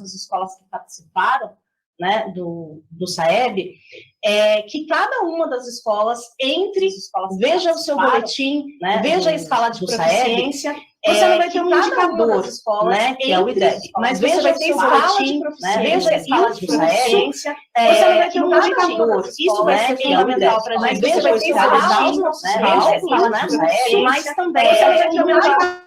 essas escolas que participaram, né, do SAEB, que cada uma das escolas veja o seu boletim, né, veja a escala de proficiência. Você não vai ter um indicador, né, que é o IDEB, mas você vai ter escala de proficiência, veja a escala de proficiência. Você não vai ter um indicador, isso vai ser fundamental para a gente. Você vai ter escala de proficiência, mas também você vai ter um indicador.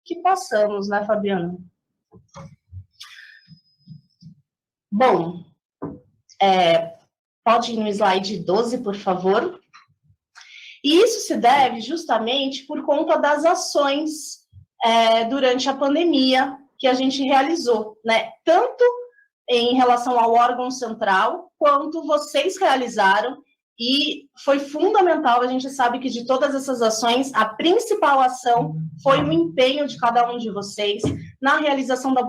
Que passamos, né, Fabiana? Bom, pode ir no slide 12, por favor. E isso se deve justamente por conta das ações durante a pandemia que a gente realizou, né? Tanto em relação ao órgão central, quanto vocês realizaram, e foi fundamental. A gente sabe que de todas essas ações, a principal ação foi o empenho de cada um de vocês na realização da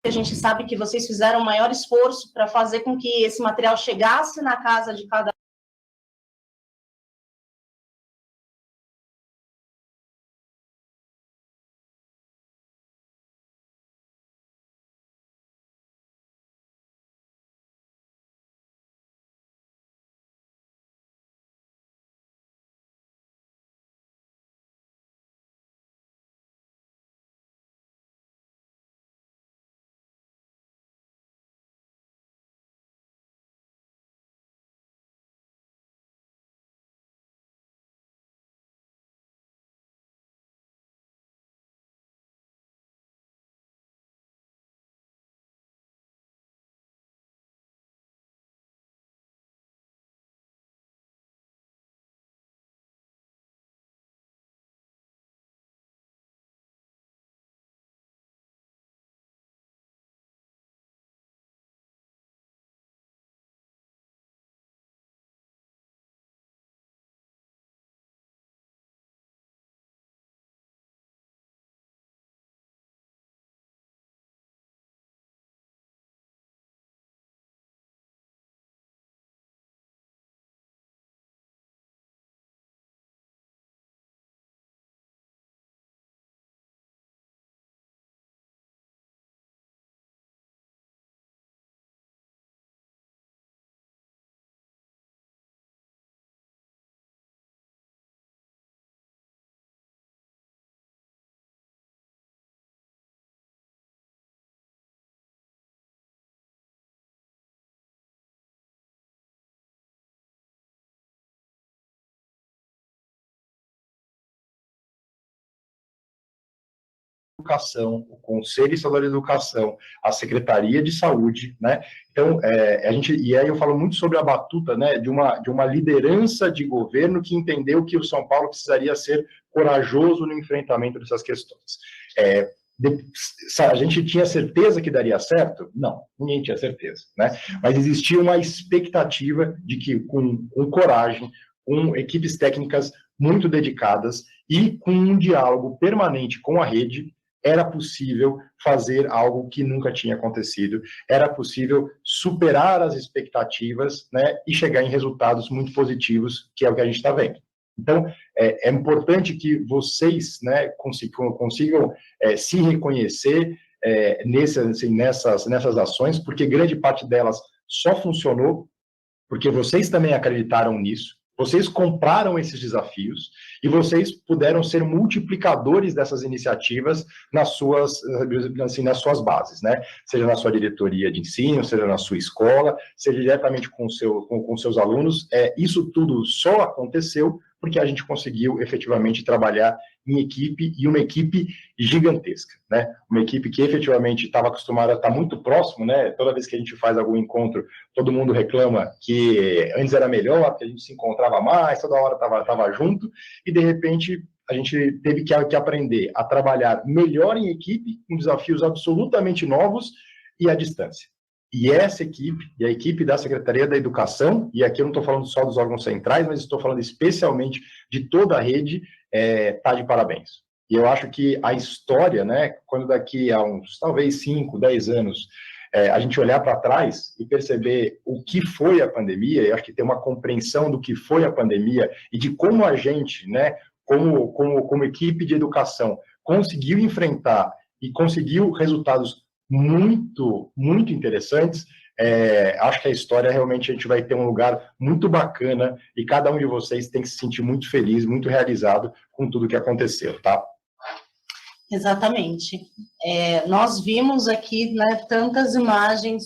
a gente sabe que vocês fizeram o maior esforço para fazer com que esse material chegasse na casa de cada Educação, o Conselho Estadual de Educação, a Secretaria de Saúde, né? Então, e aí eu falo muito sobre a batuta, né, de uma liderança de governo que entendeu que o São Paulo precisaria ser corajoso no enfrentamento dessas questões. A gente tinha certeza que daria certo? Não, ninguém tinha certeza, né? Mas existia uma expectativa de que, com coragem, com equipes técnicas muito dedicadas e com um diálogo permanente com a rede, era possível fazer algo que nunca tinha acontecido, era possível superar as expectativas, né, e chegar em resultados muito positivos, que é o que a gente está vendo. Então, é importante que vocês, né, consigam se reconhecer nessas ações, porque grande parte delas só funcionou porque vocês também acreditaram nisso, vocês compraram esses desafios e vocês puderam ser multiplicadores dessas iniciativas nas suas bases, né? Seja na sua diretoria de ensino, seja na sua escola, seja diretamente com seus alunos. Isso tudo só aconteceu porque a gente conseguiu efetivamente trabalhar em equipe, e uma equipe gigantesca, né? Uma equipe que efetivamente estava acostumada a estar muito próximo, né? Toda vez que a gente faz algum encontro, todo mundo reclama que antes era melhor, que a gente se encontrava mais, toda hora estava junto, e de repente a gente teve que aprender a trabalhar melhor em equipe, com desafios absolutamente novos e à distância. E essa equipe, e a equipe da Secretaria da Educação, e aqui eu não estou falando só dos órgãos centrais, mas estou falando especialmente de toda a rede, está de parabéns. E eu acho que a história, né, quando daqui a uns, talvez 5, 10 anos, a gente olhar para trás e perceber o que foi a pandemia, eu acho que tem uma compreensão do que foi a pandemia e de como a gente, né, como equipe de educação, conseguiu enfrentar e conseguiu resultados muito, muito interessantes. Acho que a história realmente a gente vai ter um lugar muito bacana e cada um de vocês tem que se sentir muito feliz, muito realizado com tudo que aconteceu, tá? Exatamente. Nós vimos aqui, né, tantas imagens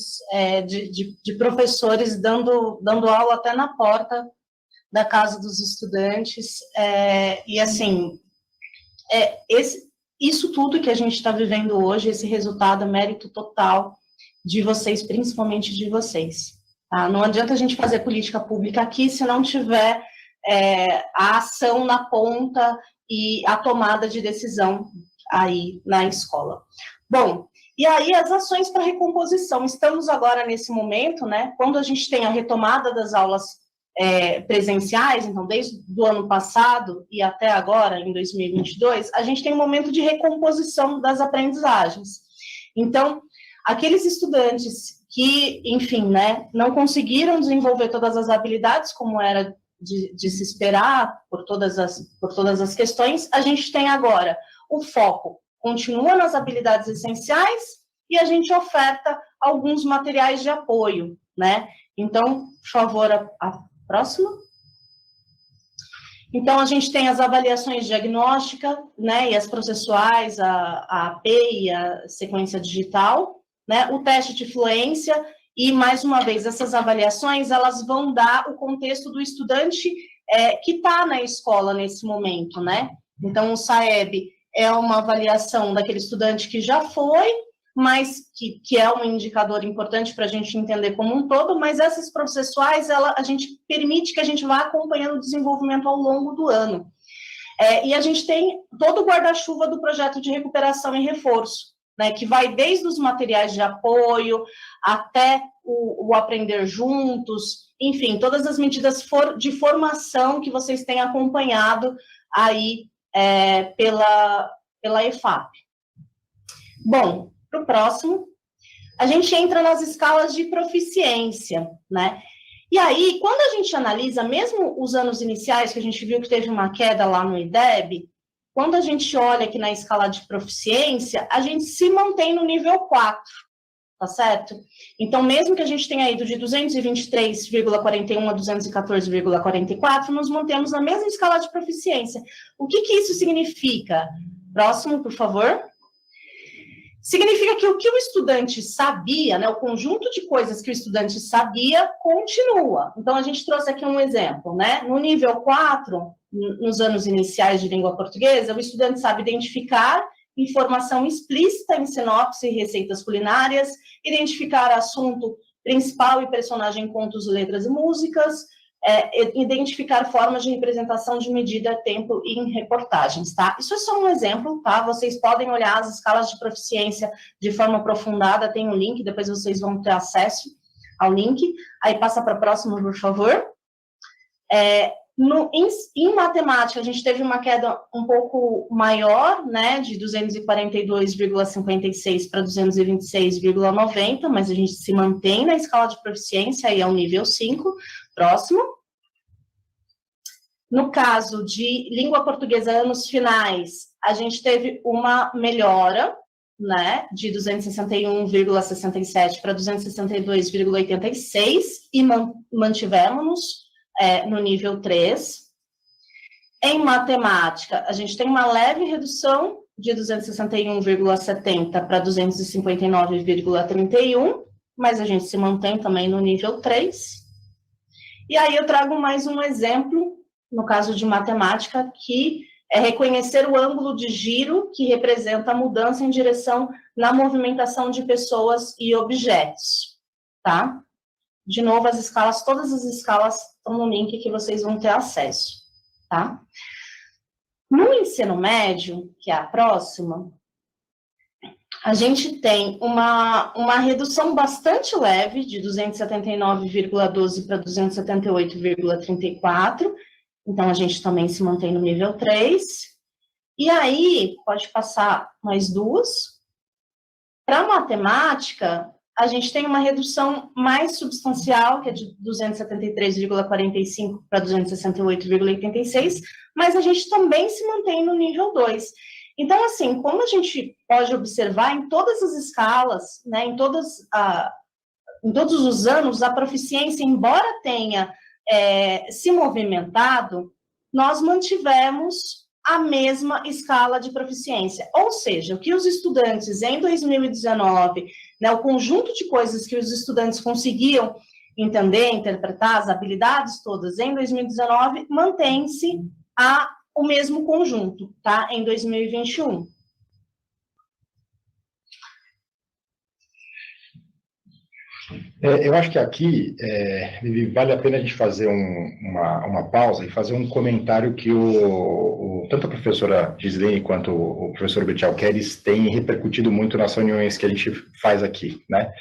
de professores dando aula até na porta da casa dos estudantes, e assim, isso tudo que a gente está vivendo hoje, esse resultado é mérito total de vocês, principalmente de vocês. Tá? Não adianta a gente fazer política pública aqui se não tiver a ação na ponta e a tomada de decisão aí na escola. Bom, e aí as ações para recomposição. Estamos agora nesse momento, né, quando a gente tem a retomada das aulas presenciais, então desde o ano passado e até agora, em 2022, a gente tem um momento de recomposição das aprendizagens. Então, aqueles estudantes que, enfim, né, não conseguiram desenvolver todas as habilidades como era de se esperar por todas as questões, a gente tem agora o foco continua nas habilidades essenciais e a gente oferta alguns materiais de apoio, né? Então, por favor, a próxima. Então, a gente tem as avaliações diagnósticas, né, e as processuais, a AP e a sequência digital, né, o teste de fluência, e, mais uma vez, essas avaliações, elas vão dar o contexto do estudante que está na escola nesse momento, né? Então, o SAEB é uma avaliação daquele estudante que já foi, mas que é um indicador importante para a gente entender como um todo, mas essas processuais, a gente permite que a gente vá acompanhando o desenvolvimento ao longo do ano. E a gente tem todo o guarda-chuva do projeto de recuperação e reforço, né, que vai desde os materiais de apoio até o aprender juntos, enfim, todas as medidas de formação que vocês têm acompanhado aí pela EFAP. Bom, para o próximo, a gente entra nas escalas de proficiência, né? E aí, quando a gente analisa, mesmo os anos iniciais, que a gente viu que teve uma queda lá no IDEB, quando a gente olha aqui na escala de proficiência, a gente se mantém no nível 4, tá certo? Então, mesmo que a gente tenha ido de 223,41 a 214,44, nos mantemos na mesma escala de proficiência. O que isso significa? Próximo, por favor. Significa que o que o estudante sabia, né, o conjunto de coisas que o estudante sabia, continua. Então, a gente trouxe aqui um exemplo, né? No nível 4, nos anos iniciais de língua portuguesa, o estudante sabe identificar informação explícita em sinopse e receitas culinárias, identificar assunto principal e personagem em contos, letras e músicas, identificar formas de representação de medida, tempo e em reportagens, tá? Isso é só um exemplo, tá? Vocês podem olhar as escalas de proficiência de forma aprofundada, tem um link, depois vocês vão ter acesso ao link. Aí passa para a próxima, por favor. Em matemática, a gente teve uma queda um pouco maior, né, de 242,56 para 226,90, mas a gente se mantém na escala de proficiência, aí é o nível 5. Próximo. No caso de língua portuguesa, anos finais, a gente teve uma melhora, né, de 261,67 para 262,86 e mantivemos-nos no nível 3. Em matemática, a gente tem uma leve redução de 261,70 para 259,31, mas a gente se mantém também no nível 3. E aí eu trago mais um exemplo, no caso de matemática, que é reconhecer o ângulo de giro que representa a mudança em direção na movimentação de pessoas e objetos, tá? De novo, as escalas, todas as escalas estão no link que vocês vão ter acesso, tá? No ensino médio, que é a próxima, a gente tem uma redução bastante leve, de 279,12 para 278,34, então a gente também se mantém no nível 3. E aí, pode passar mais duas. Para matemática, a gente tem uma redução mais substancial, que é de 273,45 para 268,86, mas a gente também se mantém no nível 2. Então, assim, como a gente pode observar em todas as escalas, né, em todos os anos, a proficiência, embora tenha se movimentado, nós mantivemos a mesma escala de proficiência. Ou seja, o que os estudantes em 2019, né, o conjunto de coisas que os estudantes conseguiam entender, interpretar, as habilidades todas em 2019, mantém-se o mesmo conjunto, tá? Em 2021. Eu acho que aqui, Vivi, vale a pena a gente fazer uma pausa e fazer um comentário que tanto a professora Gislene quanto o professor Betchal Keres têm repercutido muito nas reuniões que a gente faz aqui, né?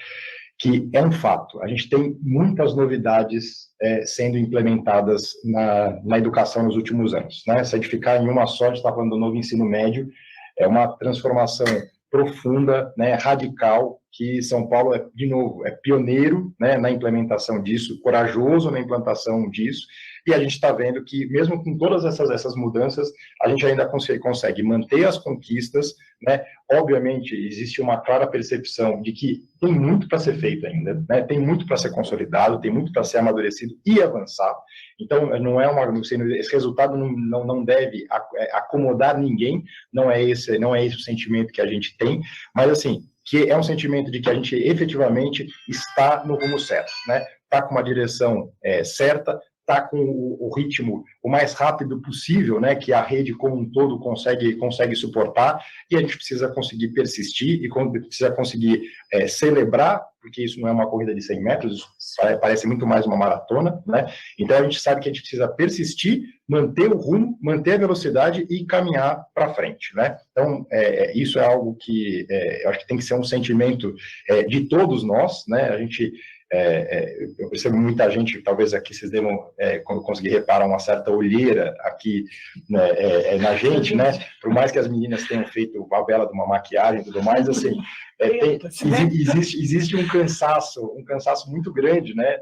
Que é um fato, a gente tem muitas novidades sendo implementadas na educação nos últimos anos, né? Se a gente ficar em uma só, a gente está falando do novo ensino médio, é uma transformação profunda, né, radical, que São Paulo, de novo, é pioneiro, né, na implementação disso, corajoso na implantação disso, e a gente está vendo que, mesmo com todas essas mudanças, a gente ainda consegue manter as conquistas, né? Obviamente, existe uma clara percepção de que tem muito para ser feito ainda, né? Tem muito para ser consolidado, tem muito para ser amadurecido e avançar. Então, esse resultado não deve acomodar ninguém, não é esse o sentimento que a gente tem, mas, assim, que é um sentimento de que a gente efetivamente está no rumo certo, né? Está com uma direção certa, está com o ritmo o mais rápido possível, né, que a rede como um todo consegue suportar, e a gente precisa conseguir persistir e precisa conseguir celebrar, porque isso não é uma corrida de 100 metros, parece muito mais uma maratona, né? Então a gente sabe que a gente precisa persistir, manter o rumo, manter a velocidade e caminhar para frente, né? Então isso é algo que eu acho que tem que ser um sentimento de todos nós, né? A gente eu percebo muita gente, talvez aqui vocês devam conseguir reparar uma certa olheira aqui, né, na gente, né? Por mais que as meninas tenham feito uma bela de uma maquiagem e tudo mais, assim, existe um cansaço muito grande, né?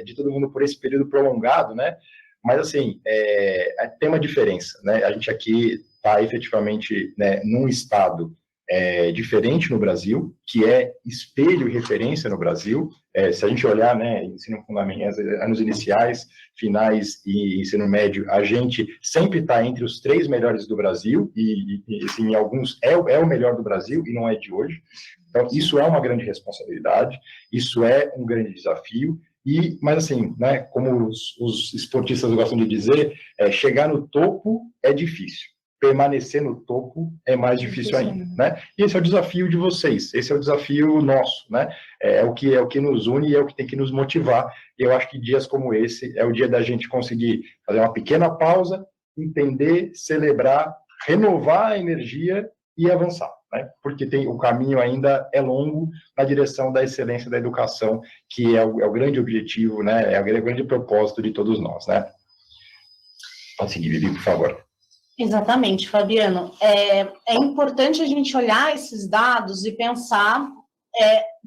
De todo mundo por esse período prolongado, né? Mas, assim, tem uma diferença, né? A gente aqui está efetivamente, né, num estado diferente no Brasil, que é espelho e referência no Brasil. Se a gente olhar, né, ensino fundamental, anos iniciais, finais e ensino médio, a gente sempre está entre os 3 melhores do Brasil, e assim, em alguns é o melhor do Brasil, e não é de hoje. Então, isso é uma grande responsabilidade, isso é um grande desafio, mas assim, né, como os esportistas gostam de dizer, chegar no topo é difícil. Permanecer no topo é mais difícil ainda, né? E esse é o desafio de vocês, esse é o desafio nosso, né? É o que nos une e é o que tem que nos motivar. E eu acho que dias como esse é o dia da gente conseguir fazer uma pequena pausa, entender, celebrar, renovar a energia e avançar, né? Porque o caminho ainda é longo na direção da excelência da educação, que é o grande objetivo, né? É o grande propósito de todos nós, né? Pode seguir, Vivi, por favor. Exatamente, Fabiano. É importante a gente olhar esses dados e pensar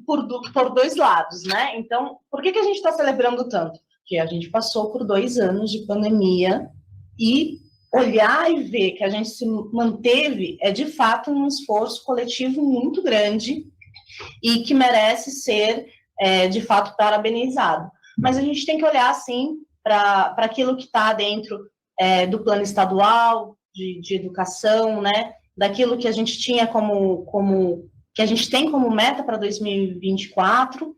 por 2 lados, né? Então, por que a gente está celebrando tanto? Porque a gente passou por 2 anos de pandemia e olhar e ver que a gente se manteve de fato um esforço coletivo muito grande e que merece ser, de fato, parabenizado. Mas a gente tem que olhar, sim, para aquilo que está dentro do plano estadual, de educação, né, daquilo que a gente tinha que a gente tem como meta para 2024,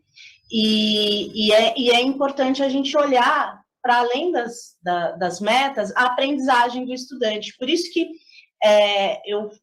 e é importante a gente olhar para além das metas, a aprendizagem do estudante. Por isso que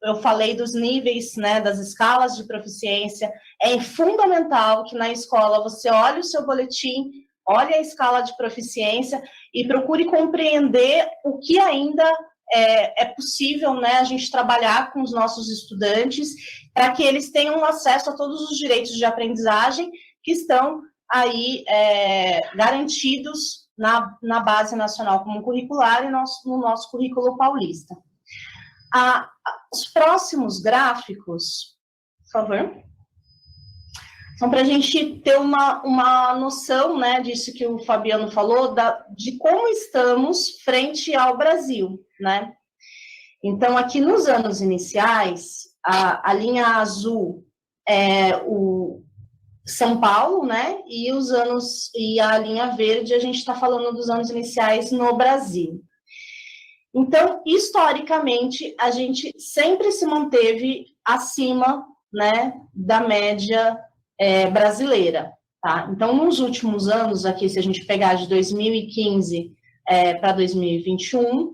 eu falei dos níveis, né, das escalas de proficiência. É fundamental que na escola você olhe o seu boletim, olhe a escala de proficiência e procure compreender o que ainda é possível, né, a gente trabalhar com os nossos estudantes para que eles tenham acesso a todos os direitos de aprendizagem que estão aí garantidos na Base Nacional Comum Curricular e no nosso currículo paulista. Os próximos gráficos, por favor, são para a gente ter uma noção, né, disso que o Fabiano falou, de como estamos frente ao Brasil, né? Então, aqui nos anos iniciais, a linha azul é o São Paulo, né? E a linha verde, a gente está falando dos anos iniciais no Brasil. Então, historicamente, a gente sempre se manteve acima, né, da média brasileira, tá? Então, nos últimos anos, aqui, se a gente pegar de 2015 para 2021,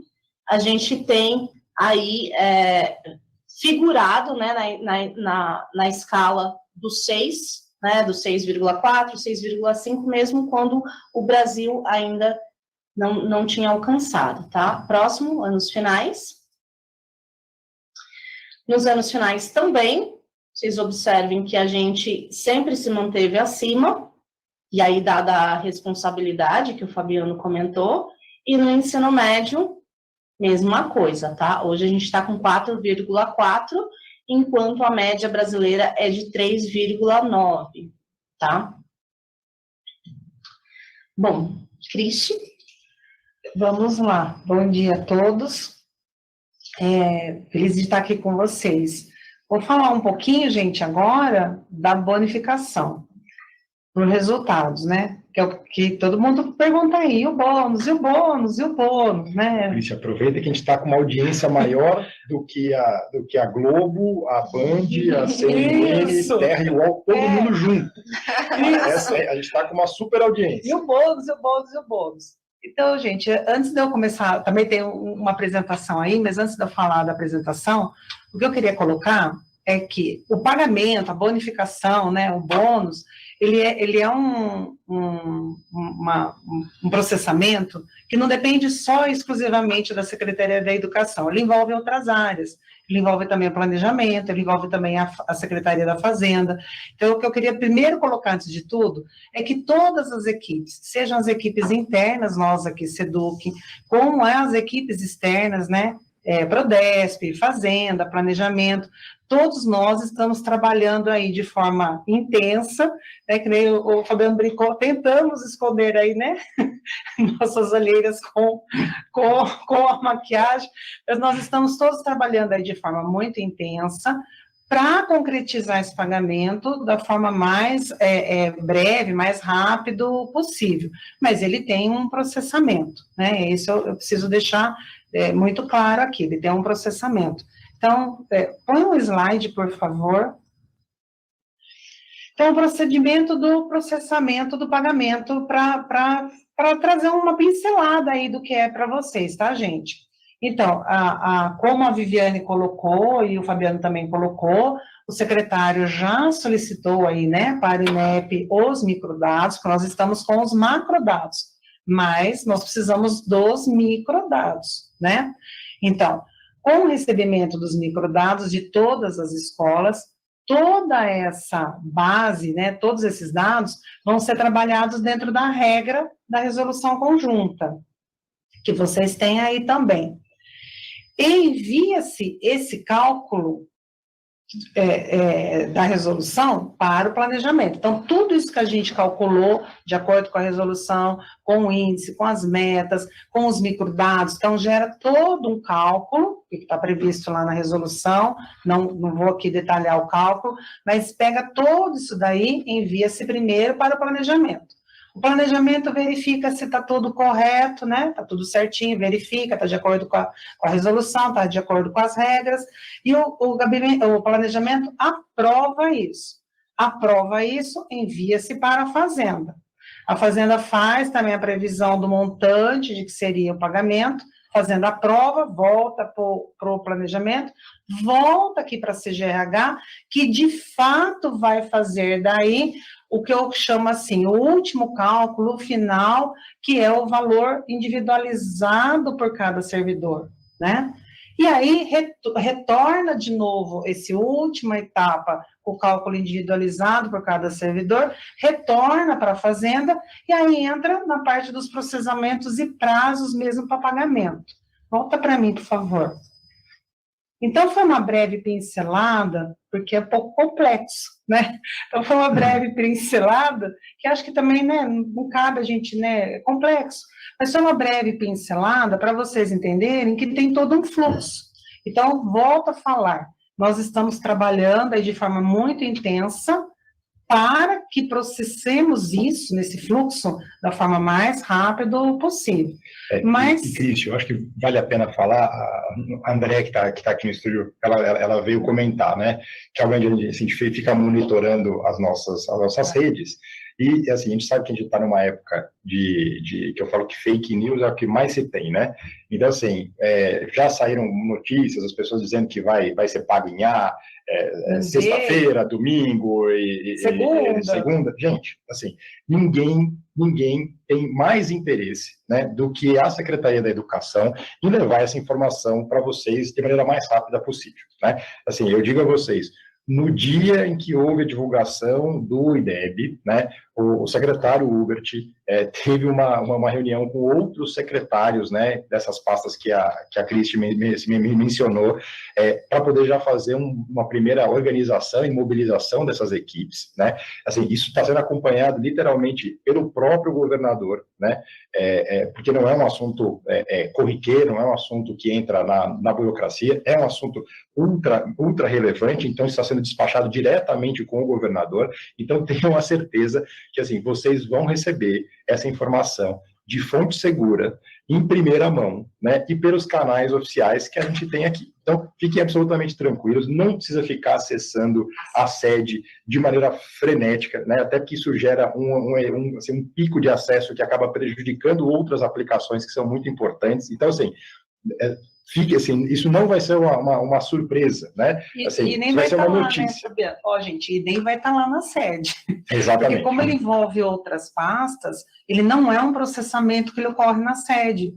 a gente tem aí figurado, né, na escala do 6, né, do 6,4, 6,5, mesmo quando o Brasil ainda não tinha alcançado, tá? Próximo, anos finais. Nos anos finais também, vocês observem que a gente sempre se manteve acima, e aí dada a responsabilidade que o Fabiano comentou, e no ensino médio, mesma coisa, tá? Hoje a gente está com 4,4, enquanto a média brasileira é de 3,9, tá? Bom, Cristi, vamos lá. Bom dia a todos. Feliz de estar aqui com vocês. Vou falar um pouquinho, gente, agora da bonificação, por resultados, né? Que é o que todo mundo pergunta aí, e o bônus, e o bônus, e o bônus, né? Cristi, aproveita que a gente está com uma audiência maior do que a Globo, a Band, a CNN, Terra e UOL, todo mundo junto. A gente está com uma super audiência. E o bônus, e o bônus, e o bônus. Então, gente, antes de eu começar, também tem uma apresentação aí, mas antes de eu falar da apresentação, o que eu queria colocar é que o pagamento, a bonificação, né, o bônus, ele é um processamento que não depende só exclusivamente da Secretaria da Educação, ele envolve outras áreas, ele envolve também o planejamento, ele envolve também a Secretaria da Fazenda. Então, o que eu queria primeiro colocar, antes de tudo, é que todas as equipes, sejam as equipes internas, nós aqui, SEDUC, como as equipes externas, né, Prodesp, Fazenda, Planejamento, todos nós estamos trabalhando aí de forma intensa, né, que nem o Fabiano brincou, tentamos esconder aí, né, nossas olheiras com a maquiagem, mas nós estamos todos trabalhando aí de forma muito intensa para concretizar esse pagamento da forma mais breve, mais rápido possível, mas ele tem um processamento, né, isso eu preciso deixar muito claro aqui, ele tem um processamento. Então, põe um slide, por favor. Então, o procedimento do processamento do pagamento para trazer uma pincelada aí do que é para vocês, tá, gente? Então, como a Viviane colocou e o Fabiano também colocou, o secretário já solicitou aí, né, para o INEP os microdados, porque nós estamos com os macrodados, mas nós precisamos dos microdados, né? Então, com o recebimento dos microdados de todas as escolas, toda essa base, né, todos esses dados vão ser trabalhados dentro da regra da resolução conjunta, que vocês têm aí também. Envia-se esse cálculo da resolução para o planejamento. Então, tudo isso que a gente calculou, de acordo com a resolução, com o índice, com as metas, com os microdados, então gera todo um cálculo, que está previsto lá na resolução, não vou aqui detalhar o cálculo, mas pega todo isso daí, envia-se primeiro para o planejamento. O planejamento verifica se está tudo correto, né? Está tudo certinho, verifica, está de acordo com a resolução, está de acordo com as regras, e o planejamento aprova isso. Aprova isso, envia-se para a Fazenda. A Fazenda faz também a previsão do montante de que seria o pagamento, a Fazenda aprova, volta para o planejamento, volta aqui para a CGRH, que de fato vai fazer daí o que eu chamo assim, o último cálculo, o final, que é o valor individualizado por cada servidor, né? E aí, retorna de novo essa última etapa, o cálculo individualizado por cada servidor, retorna para a Fazenda, e aí entra na parte dos processamentos e prazos mesmo para pagamento. Volta para mim, por favor. Então, foi uma breve pincelada, porque é um pouco complexo, né? Então, foi uma breve pincelada, que acho que também, né, não cabe a gente, né, é complexo, mas foi uma breve pincelada para vocês entenderem que tem todo um fluxo. Então, volto a falar, nós estamos trabalhando aí de forma muito intensa para que processemos isso, nesse fluxo, da forma mais rápida possível. E, Cristi, eu acho que vale a pena falar, a Andréa, que tá aqui no estúdio, ela veio comentar, né, que além de a gente fica monitorando as nossas redes, e assim, a gente sabe que a gente está numa época que eu falo que fake news é o que mais se tem, né? Então, assim, já saíram notícias, as pessoas dizendo que vai ser pago em sexta-feira, domingo e segunda. Gente, assim, ninguém tem mais interesse, né, do que a Secretaria da Educação em levar essa informação para vocês de maneira mais rápida possível, né? Assim, eu digo a vocês, no dia em que houve a divulgação do IDEB, né, o secretário Hubert teve uma reunião com outros secretários, né, dessas pastas que a Cristi me mencionou, para poder já fazer uma primeira organização e mobilização dessas equipes, né? Assim, isso está sendo acompanhado literalmente pelo próprio governador, né? Porque não é um assunto corriqueiro, não é um assunto que entra na burocracia, é um assunto ultra relevante, então está sendo despachado diretamente com o governador. Então tenham a certeza que assim vocês vão receber essa informação de fonte segura, em primeira mão, né, e pelos canais oficiais que a gente tem aqui. Então, fiquem absolutamente tranquilos, não precisa ficar acessando a sede de maneira frenética, né, até porque isso gera um pico de acesso que acaba prejudicando outras aplicações que são muito importantes. Então, assim, fique assim, isso não vai ser uma surpresa, né? Assim, e nem vai ser uma notícia. Né, ó, gente, e nem vai estar lá na sede. Exatamente. Porque como ele envolve outras pastas, ele não é um processamento que ele ocorre na sede.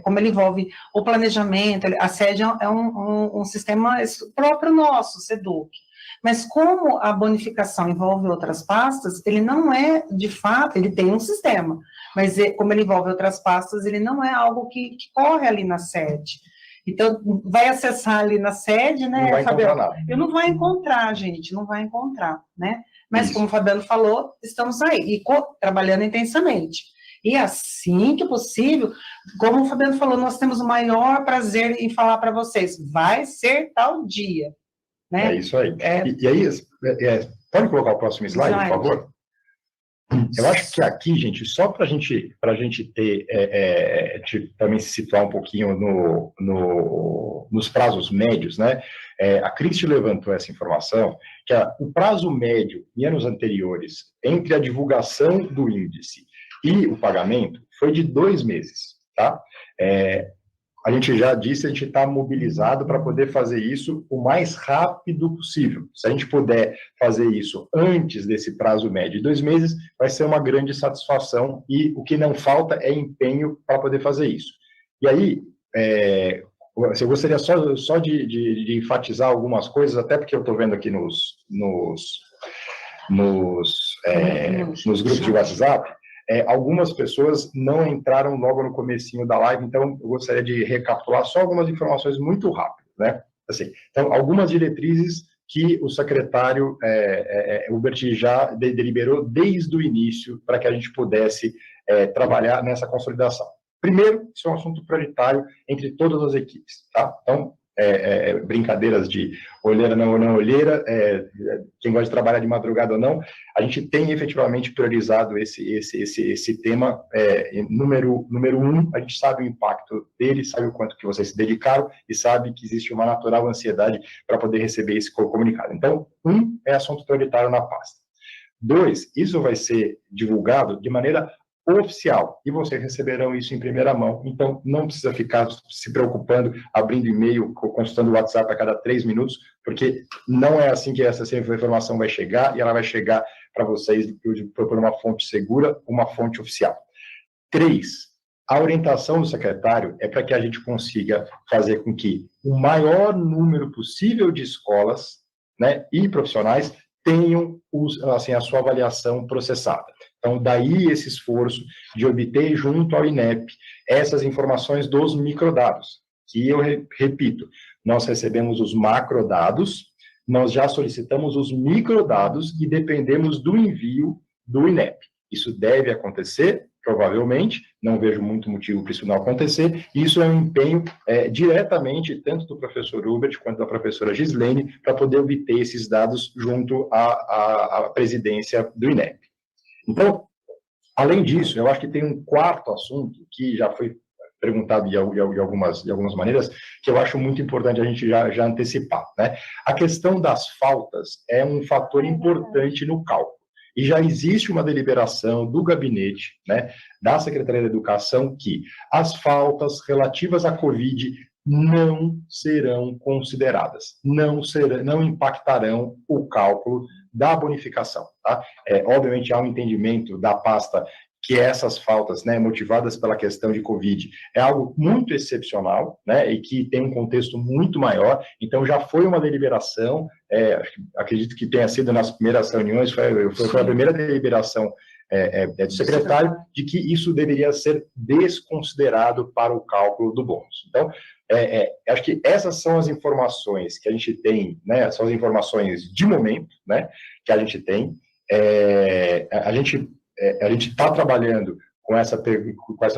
Como ele envolve o planejamento, a sede é um sistema próprio nosso, o SEDUC. Mas como a bonificação envolve outras pastas, ele não é, de fato, ele tem um sistema, mas como ele envolve outras pastas, ele não é algo que corre ali na sede. Então, vai acessar ali na sede, né, não vai Fabiano? Encontrar nada. Eu não vai encontrar, gente, não vai encontrar, né? Mas, como o Fabiano falou, estamos aí, e trabalhando intensamente. E assim que possível, como o Fabiano falou, nós temos o maior prazer em falar para vocês, vai ser tal dia, né? É isso aí. E aí, pode colocar o próximo slide, por favor? Eu acho que aqui, gente, só para a gente ter, também se situar um pouquinho nos prazos médios, né? A Cristi levantou essa informação, que o prazo médio, em anos anteriores, entre a divulgação do índice e o pagamento, foi de 2 meses, tá? A gente já disse, a gente está mobilizado para poder fazer isso o mais rápido possível. Se a gente puder fazer isso antes desse prazo médio de 2 meses, vai ser uma grande satisfação e o que não falta é empenho para poder fazer isso. E aí, eu gostaria só de enfatizar algumas coisas, até porque eu estou vendo aqui nos grupos de WhatsApp, algumas pessoas não entraram logo no comecinho da live, então eu gostaria de recapitular só algumas informações muito rápidas, né? Assim, então, algumas diretrizes que o secretário Hubert já deliberou desde o início para que a gente pudesse trabalhar nessa consolidação. Primeiro, isso é um assunto prioritário entre todas as equipes, tá? Então, brincadeiras de olheira não olheira, quem gosta de trabalhar de madrugada ou não, a gente tem efetivamente priorizado esse tema. Número 1, a gente sabe o impacto dele, sabe o quanto que vocês se dedicaram e sabe que existe uma natural ansiedade para poder receber esse comunicado. Então, 1 é assunto prioritário na pasta. 2, isso vai ser divulgado de maneira oficial, e vocês receberão isso em primeira mão, então não precisa ficar se preocupando, abrindo e-mail, consultando o WhatsApp a cada 3 minutos, porque não é assim que essa informação vai chegar, e ela vai chegar para vocês por uma fonte segura, uma fonte oficial. 3, a orientação do secretário é para que a gente consiga fazer com que o maior número possível de escolas, né, e profissionais tenham assim, a sua avaliação processada. Então, daí esse esforço de obter junto ao INEP essas informações dos microdados, que eu repito, nós recebemos os macrodados, nós já solicitamos os microdados e dependemos do envio do INEP. Isso deve acontecer, provavelmente, não vejo muito motivo para isso não acontecer, e isso é um empenho diretamente, tanto do professor Hubert quanto da professora Gislene, para poder obter esses dados junto à presidência do INEP. Então, além disso, eu acho que tem um quarto assunto que já foi perguntado de algumas maneiras, que eu acho muito importante a gente já antecipar, né? A questão das faltas é um fator importante no cálculo. E já existe uma deliberação do gabinete, né, da Secretaria da Educação, que as faltas relativas à Covid não serão consideradas, não impactarão o cálculo da bonificação, tá? Obviamente, há um entendimento da pasta que essas faltas, né, motivadas pela questão de Covid, é algo muito excepcional, né, e que tem um contexto muito maior. Então, já foi uma deliberação, acredito que tenha sido nas primeiras reuniões, foi a primeira deliberação do secretário, de que isso deveria ser desconsiderado para o cálculo do bônus. Então, acho que essas são as informações que a gente tem, né, são as informações de momento, né, que a gente tem. A gente está trabalhando com essa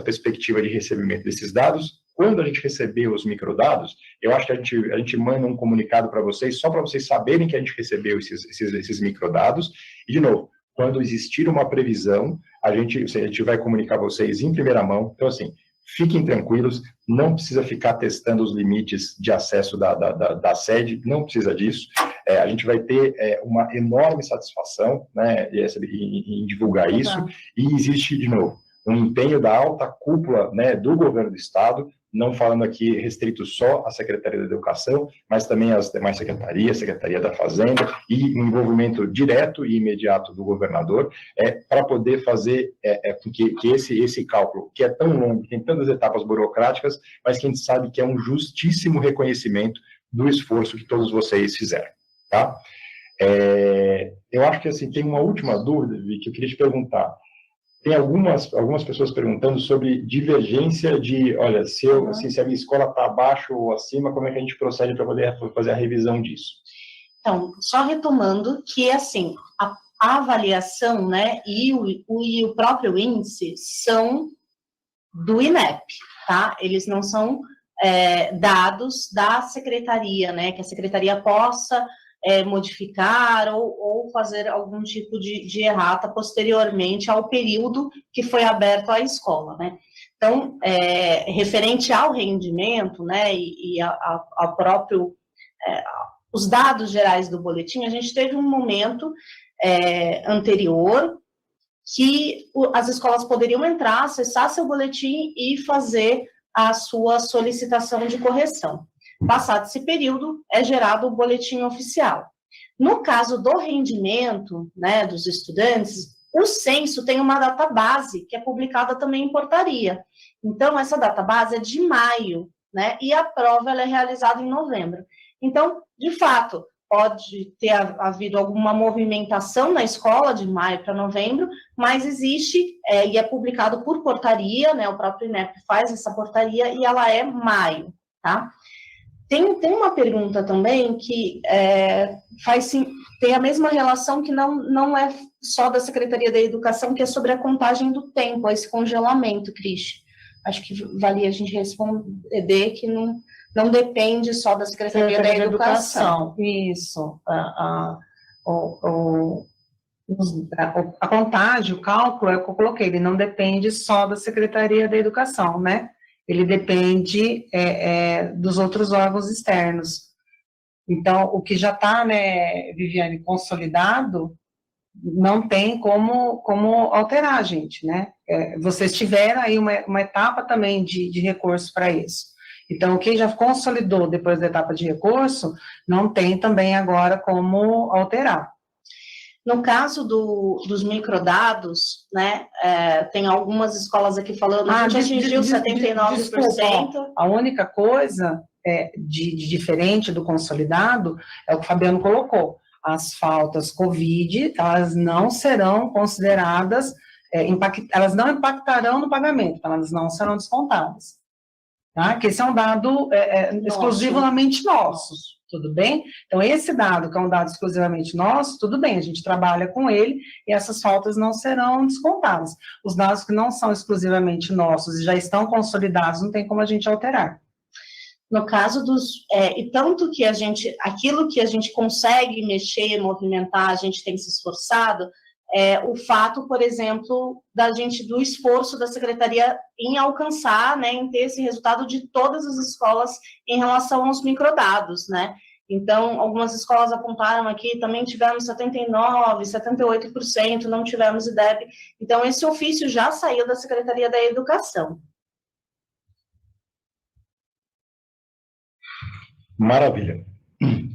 perspectiva de recebimento desses dados. Quando a gente receber os microdados, eu acho que a gente manda um comunicado para vocês, só para vocês saberem que a gente recebeu esses microdados. E, de novo, quando existir uma previsão, a gente vai comunicar a vocês em primeira mão. Então, assim, fiquem tranquilos, não precisa ficar testando os limites de acesso da sede, não precisa disso. A gente vai ter uma enorme satisfação, né, em divulgar isso. E existe, de novo, um empenho da alta cúpula, né, do governo do Estado, não falando aqui restrito só à Secretaria da Educação, mas também às demais secretarias, Secretaria da Fazenda, e um envolvimento direto e imediato do governador, para poder fazer que esse cálculo, que é tão longo, tem tantas etapas burocráticas, mas que a gente sabe que é um justíssimo reconhecimento do esforço que todos vocês fizeram, tá? Eu acho que, assim, tem uma última dúvida, Vi, que eu queria te perguntar. Tem algumas pessoas perguntando sobre divergência de, olha, se a minha escola está abaixo ou acima, como é que a gente procede para poder fazer a revisão disso? Então, só retomando que, assim, a avaliação, né, e o próprio índice são do INEP, tá? Eles não são dados da secretaria, né, que a secretaria possa modificar ou fazer algum tipo de errata posteriormente ao período que foi aberto à escola, né? Então, referente ao rendimento, né, e ao próprio, os dados gerais do boletim, a gente teve um momento anterior que as escolas poderiam entrar, acessar seu boletim e fazer a sua solicitação de correção. Passado esse período, é gerado o boletim oficial. No caso do rendimento, né, dos estudantes, o censo tem uma data base, que é publicada também em portaria. Então, essa data base é de maio, né, e a prova ela é realizada em novembro. Então, de fato, pode ter havido alguma movimentação na escola de maio para novembro, mas existe, e é publicado por portaria, né, o próprio INEP faz essa portaria, e ela é maio, tá? Tem uma pergunta também que tem a mesma relação, que não é só da Secretaria da Educação, que é sobre a contagem do tempo, esse congelamento, Cris. Acho que valia a gente responder que não depende só da Secretaria da Educação. Isso. A contagem, o cálculo, é o que eu coloquei, ele não depende só da Secretaria da Educação, né? Ele depende dos outros órgãos externos. Então, o que já está, né, Viviane, consolidado, não tem como alterar, gente, né? Vocês tiveram aí uma etapa também de recurso para isso. Então, o que já consolidou depois da etapa de recurso, não tem também agora como alterar. No caso dos microdados, né, tem algumas escolas aqui falando que a gente atingiu 79%. Desculpa, a única coisa de diferente do consolidado é o que o Fabiano colocou. As faltas COVID, elas não serão consideradas, elas não impactarão no pagamento, elas não serão descontadas. Tá? Que esse é um dado exclusivamente nosso, tudo bem? Então, esse dado, que é um dado exclusivamente nosso, tudo bem, a gente trabalha com ele e essas faltas não serão descontadas. Os dados que não são exclusivamente nossos e já estão consolidados, não tem como a gente alterar. No caso e tanto que aquilo que a gente consegue mexer, movimentar, a gente tem se esforçado, o fato, por exemplo, do esforço da Secretaria em alcançar, né, em ter esse resultado de todas as escolas em relação aos microdados, né? Então, algumas escolas apontaram aqui, também tivemos 79%, 78%, não tivemos IDEB. Então, esse ofício já saiu da Secretaria da Educação. Maravilha.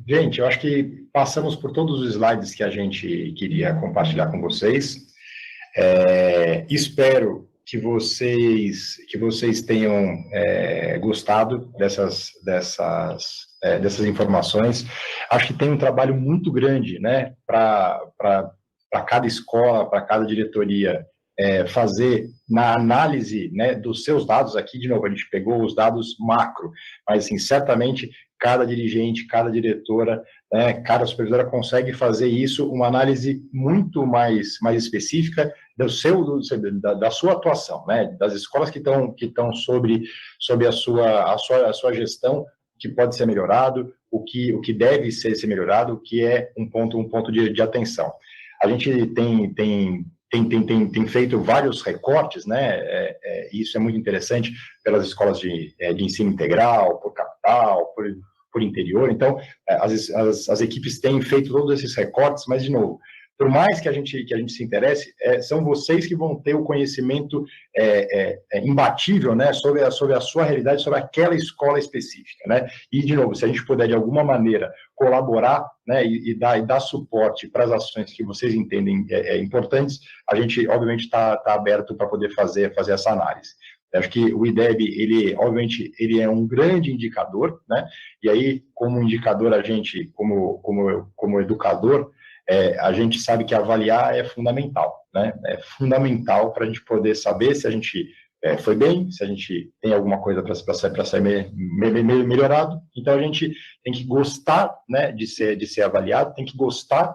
Gente, eu acho que passamos por todos os slides que a gente queria compartilhar com vocês. Espero que vocês tenham gostado dessas informações. Acho que tem um trabalho muito grande, né, para para cada escola, para cada diretoria, fazer na análise, né, dos seus dados. Aqui, de novo, a gente pegou os dados macro, mas assim, certamente cada dirigente, cada diretora, né, cada supervisora consegue fazer isso, uma análise muito mais específica da sua atuação, né, das escolas que estão sobre a sua gestão, que pode ser melhorado, o que deve ser melhorado, o que é um ponto de atenção. A gente tem feito vários recortes, né? Isso é muito interessante, pelas escolas de ensino integral, por capital, por interior. Então, as equipes têm feito todos esses recortes, mas, de novo, por mais que a gente se interesse, são vocês que vão ter o conhecimento imbatível, né, sobre a sua realidade, sobre aquela escola específica, né? E, de novo, se a gente puder, de alguma maneira, colaborar, né, e dar suporte para as ações que vocês entendem importantes, a gente, obviamente, está aberto para poder fazer essa análise. Eu acho que o IDEB, obviamente, ele é um grande indicador, né? E aí, como indicador, a gente, como educador, a gente sabe que avaliar é fundamental, né? É fundamental para a gente poder saber se a gente foi bem, se a gente tem alguma coisa para ser melhorado. Então, a gente tem que gostar, né, de ser avaliado, tem que gostar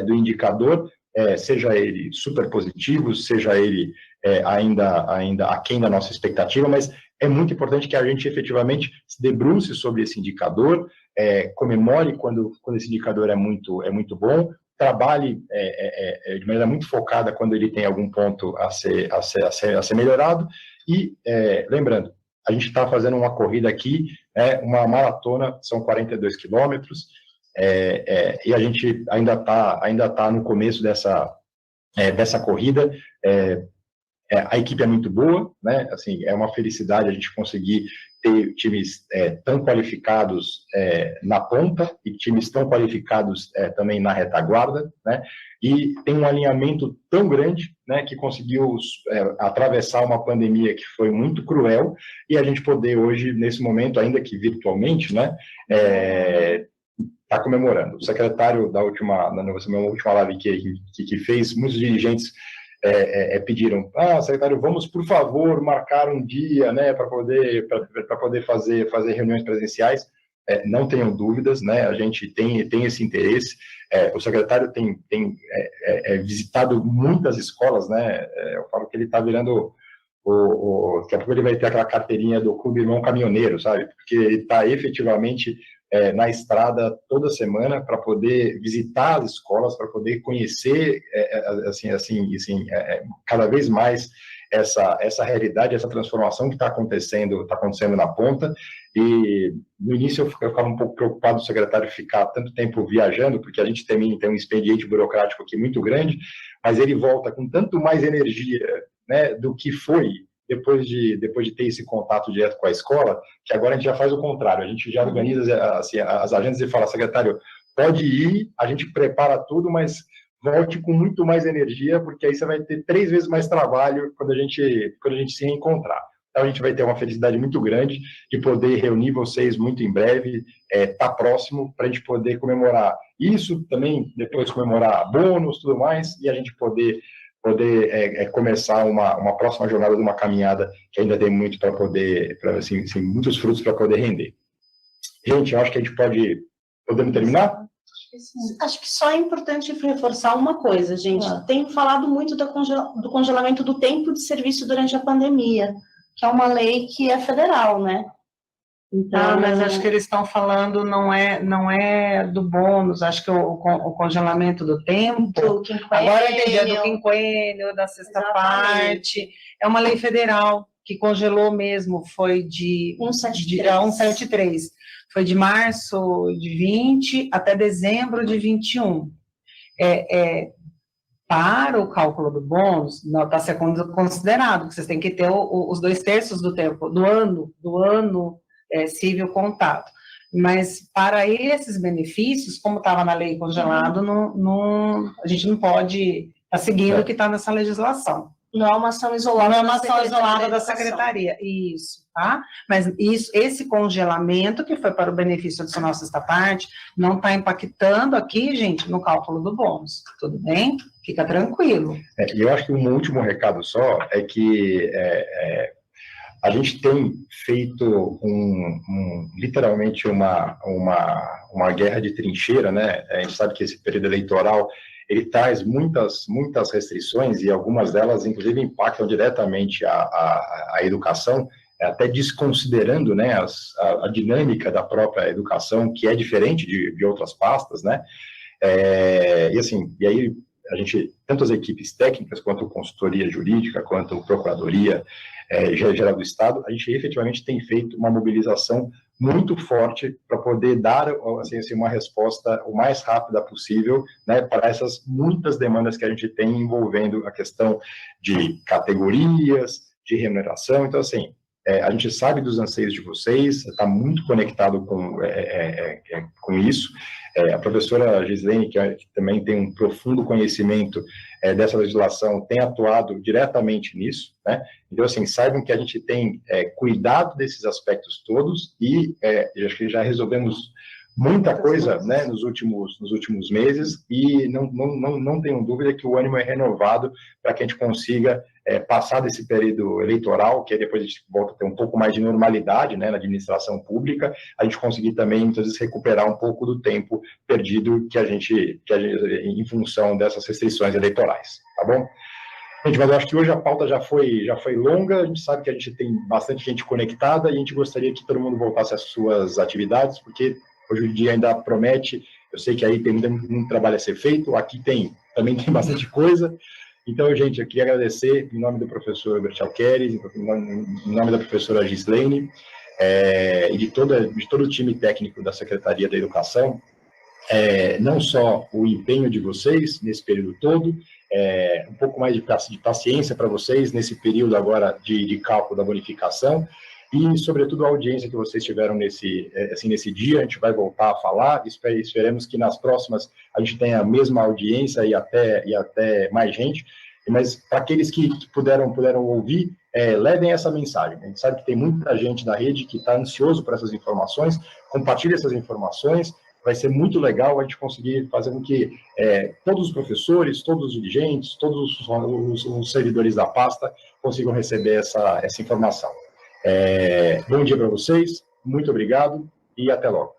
do indicador, seja ele super positivo, seja ele ainda aquém da nossa expectativa, mas é muito importante que a gente efetivamente se debruce sobre esse indicador, comemore quando esse indicador é muito bom, trabalhe de maneira muito focada quando ele tem algum ponto a ser melhorado. E, lembrando, a gente está fazendo uma corrida aqui, uma maratona, são 42 quilômetros, e a gente ainda tá no começo dessa corrida. A equipe é muito boa, né? Assim, é uma felicidade a gente conseguir ter times tão qualificados na ponta e times tão qualificados também na retaguarda, né? E tem um alinhamento tão grande, né, que conseguiu atravessar uma pandemia que foi muito cruel, e a gente poder hoje, nesse momento, ainda que virtualmente, né, tá comemorando. O secretário da última live que fez, muitos dirigentes pediram, secretário, vamos, por favor, marcar um dia, né, para poder fazer reuniões presenciais. Não tenham dúvidas, né, a gente tem esse interesse. O secretário tem visitado muitas escolas, né, eu falo que ele está virando daqui a pouco ele vai ter aquela carteirinha do Clube Irmão Caminhoneiro, sabe, porque ele está efetivamente na estrada toda semana para poder visitar as escolas, para poder conhecer cada vez mais essa realidade, essa transformação que está acontecendo na ponta. E no início eu ficava um pouco preocupado do secretário ficar tanto tempo viajando, porque a gente tem um expediente burocrático aqui muito grande, mas ele volta com tanto mais energia, né, do que foi depois de ter esse contato direto com a escola, que agora a gente já faz o contrário, a gente já organiza assim, as agendas e fala, secretário, pode ir, a gente prepara tudo, mas volte com muito mais energia, porque aí você vai ter 3 vezes mais trabalho quando a gente se reencontrar. Então, a gente vai ter uma felicidade muito grande de poder reunir vocês muito em breve, tá próximo, para a gente poder comemorar isso também, depois comemorar bônus, tudo mais, e a gente poder começar uma próxima jornada de uma caminhada que ainda tem muito para poder, assim, muitos frutos para poder render. Gente, eu acho que a gente podemos terminar? Acho que só é importante reforçar uma coisa, gente. Tenho falado muito do congelamento do tempo de serviço durante a pandemia, que é uma lei que é federal, né? Então, mas acho que eles estão falando não é do bônus, acho que o congelamento do tempo, agora entendi, do quinquênio, da sexta parte, é uma lei federal que congelou mesmo, foi de 173, foi de março de 20 até dezembro de 21. Para o cálculo do bônus, não está sendo considerado, que vocês têm que ter os 2/3 do tempo, do ano civil contado. Mas para esses benefícios, como estava na lei congelado, a gente não pode estar seguindo o que está nessa legislação. Não é uma ação isolada. Não é uma ação isolada da secretaria, isso, tá? Mas esse congelamento, que foi para o benefício da nossa sexta parte, não está impactando aqui, gente, no cálculo do bônus, tudo bem? Fica tranquilo. E eu acho que um último recado só é que a gente tem feito literalmente uma guerra de trincheira, né? A gente sabe que esse período eleitoral ele traz muitas restrições e algumas delas, inclusive, impactam diretamente a educação, até desconsiderando, né, a dinâmica da própria educação, que é diferente de outras pastas, né? E aí a gente, tanto as equipes técnicas, quanto consultoria jurídica, quanto procuradoria geral do Estado, a gente efetivamente tem feito uma mobilização muito forte para poder dar assim, uma resposta o mais rápida possível, né, para essas muitas demandas que a gente tem envolvendo a questão de categorias, de remuneração. Então, assim, a gente sabe dos anseios de vocês, está muito conectado com isso. A professora Gislene, que também tem um profundo conhecimento dessa legislação, tem atuado diretamente nisso, né? Então, assim, saibam que a gente tem cuidado desses aspectos todos e acho que já resolvemos muita coisa, né, nos últimos meses e não tenham dúvida que o ânimo é renovado para que a gente consiga passar desse período eleitoral, que depois a gente volta a ter um pouco mais de normalidade, né, na administração pública, a gente conseguir também, muitas vezes, recuperar um pouco do tempo perdido que a gente em função dessas restrições eleitorais, tá bom? Gente, mas eu acho que hoje a pauta já foi longa, a gente sabe que a gente tem bastante gente conectada e a gente gostaria que todo mundo voltasse às suas atividades, porque hoje o dia ainda promete, eu sei que aí tem muito trabalho a ser feito, aqui também tem bastante coisa. Então, gente, eu queria agradecer em nome do professor Berchal Keres, em nome da professora Gislene, e de todo o time técnico da Secretaria da Educação, não só o empenho de vocês nesse período todo, um pouco mais de paciência para vocês nesse período agora de cálculo da bonificação, e, sobretudo, a audiência que vocês tiveram nesse dia. A gente vai voltar a falar, esperemos que nas próximas a gente tenha a mesma audiência e até mais gente, mas para aqueles que puderam ouvir, levem essa mensagem. A gente sabe que tem muita gente da rede que está ansioso por essas informações, compartilhe essas informações, vai ser muito legal a gente conseguir fazer com que todos os professores, todos os dirigentes, todos os servidores da pasta consigam receber essa informação. Bom dia para vocês, muito obrigado e até logo.